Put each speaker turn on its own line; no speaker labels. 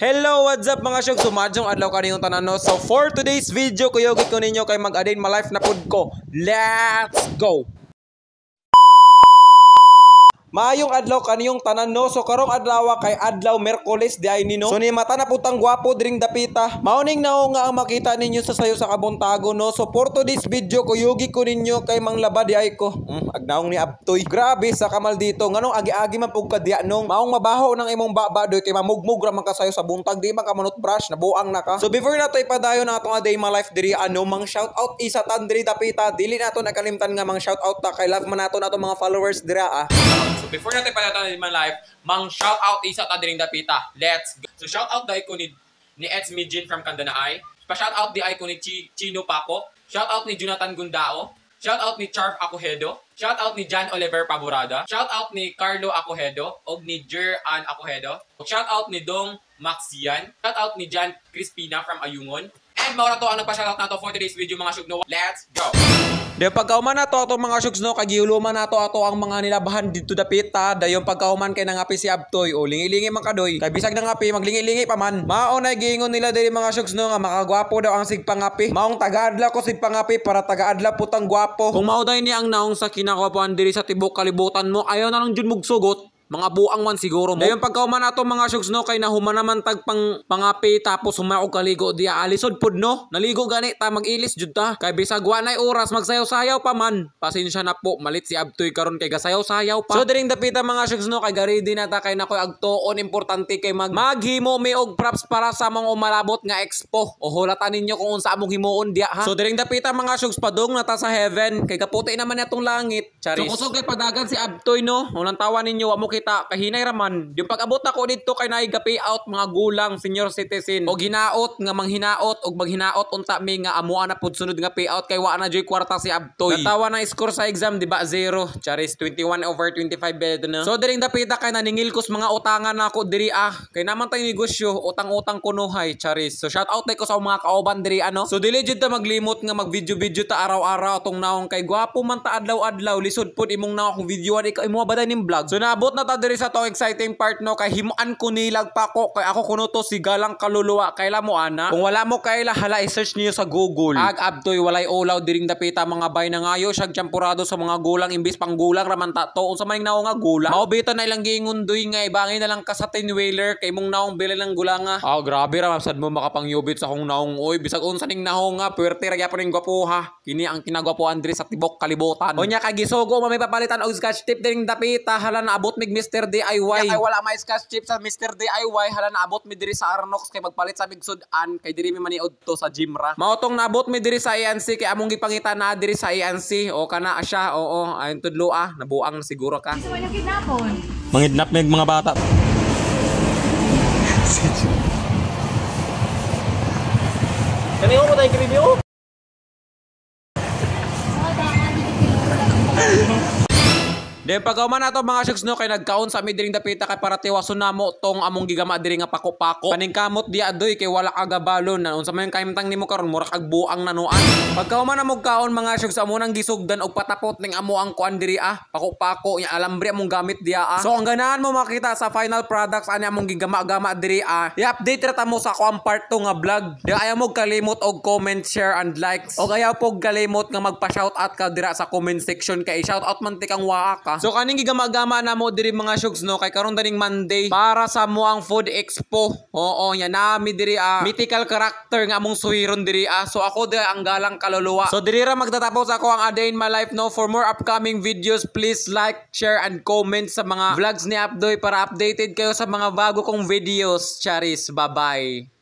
Hello, what's up mga syog? Sumadyong adlaw kaniyong tanan no. So for today's video, kuyogit ko ninyo kay mag-adain ma life na pud ko. Let's go! Maayong adlaw kaniyong tanan no. So karong adlaw kay adlaw Miyerkules di ay nino. So ni mata na putang gwapo diring dapita. Mauning nao nga ang makita ninyo sa sayo sa kabuntago no. So for today's video kuyugi ko ninyo kay manglaba di ay ko. Agnaong ni Abtoy. Grabe sa kamal dito. Nganong agi-agi man pug kadya nong maong mabaho ng imong babadoy kay mamugmug ra man ka sayo sa buntag di man ka manut brush nabuang na ka. So before nato ipadayon na atong day my life diri ano mang shout out isa tan diri dapita. Dili nato nakalimtan nga mang shout out ta kay love man nato mga followers dira So before natin palatan in my life, mang shout out isa ta diring dapita. Let's go. So shout out dai ko ni Eds Mijin from Candanaay. Pa shout out di ay ko ni Chino Paco. Shout out ni Jonathan Gundao. Shout out ni Charv Acohedo. Shout out ni John Oliver Paburada. Shout out ni Carlo Acohedo og ni Jer-An Acohedo. Shout out ni Dong Maxian. Shout out ni Jan Crispina from Ayungon. And maura to ang nagpa-shoutout nato for today's video mga syug no. Let's go! De pagkauman nato ato mga syugs no, kagiuluman nato ato ang mga nilabahan dito dapita. Dayon pagkauman kay nangapi si Abtoy o lingi-lingi man kadoy. Kay bisag nangapi maglingi-lingi pa man. Mao na giingon nila diri mga syugs no nga makagwapo daw ang sigpangapi. Maong taga-adlaw ko sigpangapi para taga-adlaw putang gwapo. Kung mao day ni ang naong sa kinakwapuan diri sa tibok kalibutan mo, ayaw na lang jud mugsugot. Mga buang man siguro mo. Dayon pagkauman nato mga syugs no kay nahuman naman tag pangapi tapos humaog kaligo diya alisod pud no. Naligo gani ta mag-ilis jud ta. Kay bisag wa nay oras magsayaw-sayaw pa man. Pasensya na po malit si Abtoy karon kay gasayaw-sayaw pa. So diring dapita mga syugs no kay garidi na ta kay nakoy agtuon importante kay maghimo mi og props para sa mga umalabot nga expo. O hulatan ninyo kung unsa among himuon diya ha. So diring dapita mga syugs padung na ta sa heaven kay kaputi naman atong langit. Charis. So kusog kay padagan si Abtoy no. Unang tawa ninyo wa mo kahinay raman. Yung pag-abot ako dito kay naiga payout mga gulang senior citizen o ginaot nga manghinaot og maghinaot unta mi nga amuan na pud sunod nga payout kay wa na joy kwarta si Abtoy. Natawa na score sa exam di ba 0. Charis 21/25 bed no. So diring dapita kay naningil kos mga utangan nako diri kay naman tay negosyo utang-utang kunuhay charis. So shout out ko sa mga kauban diri ano. So dili jud ta maglimot nga mag-video ta araw-araw tong naong kay gwapo man ta adlaw-adlaw lisod pud imong naong kung videoan ikaw imo baday ning vlog. So naabot na ta diri sa to exciting part no kay himuan ko nilag pa ko kay ako kuno to si Galang Kaluluwa kayla mo ana. Kung wala mo kayla hala i-search niyo sa Google. Abtoy walay ulaw diring dapita mga bay na ngayo siyag champurado sa mga gulang imbis pang gulang raman ta to unsa man naong nga gulang. Maobita na ilang giingundoy nga ibangin na lang ka sa 10 wheeler kay mong naong bilin ng gulanga. Grabe ra sad mo makapangyubit sa kung naong oy bisag unsa ning naong nga puwerte ra gyapon ning gwapuha. Kini ang kinagwapuan diri sa tibok kalibutan. Unya kay gisugo may papalitan og scotch tip diring dapita hala naabot mig Mr. DIY. Kay wala may scotch chip sa Mr. DIY hala naabot mi diri sa Arnox kay magpalit sa bigsudan kay diri mi maniod to sa Jimra. Maotong naabot mi diri sa INC kay among gipangita na diri sa INC o kana siya oo ayon tudlo nabuang na siguro ka.
Gusto mo yung kidnapon?
Mangidnap mig mga bata. Kaniho mo tayo review? Then pagkauman nato mga syugs no kay nagkaon sa mi diring dapita kay para tiwason namo tong among gigama diri nga pako-pako. Paningkamot di adoy kay wala kagabalon na unsa man kaimtang nimo karon mura kag buang nanuan. Pagkauman na mog kaon mga syugs amo nang gisugdan og patapot ning amo ang kuan diri pako-pako nya alambre among gamit diya So ang ganahan mo makita sa final products ani among gigama-gama diri i-update ra ta mo sa kuan part 2 nga vlog. Di ayaw mo kalimot og comment, share and likes. Og ayaw pog kalimot nga magpa-shoutout ka dira sa comment section kay shoutout man tikang waa ka. So kaning gigama-gama na mo diri mga syugs no kay karon daning Monday para sa Muang Food Expo. Oo nya nami diri mythical character nga among suhiron diri So ako diri ang Galang Kaluluwa. So diri ra magtatapos ako ang A Day in My Life no. For more upcoming videos please like, share and comment sa mga vlogs ni Abdoy para updated kayo sa mga bago kong videos. Charis, bye bye.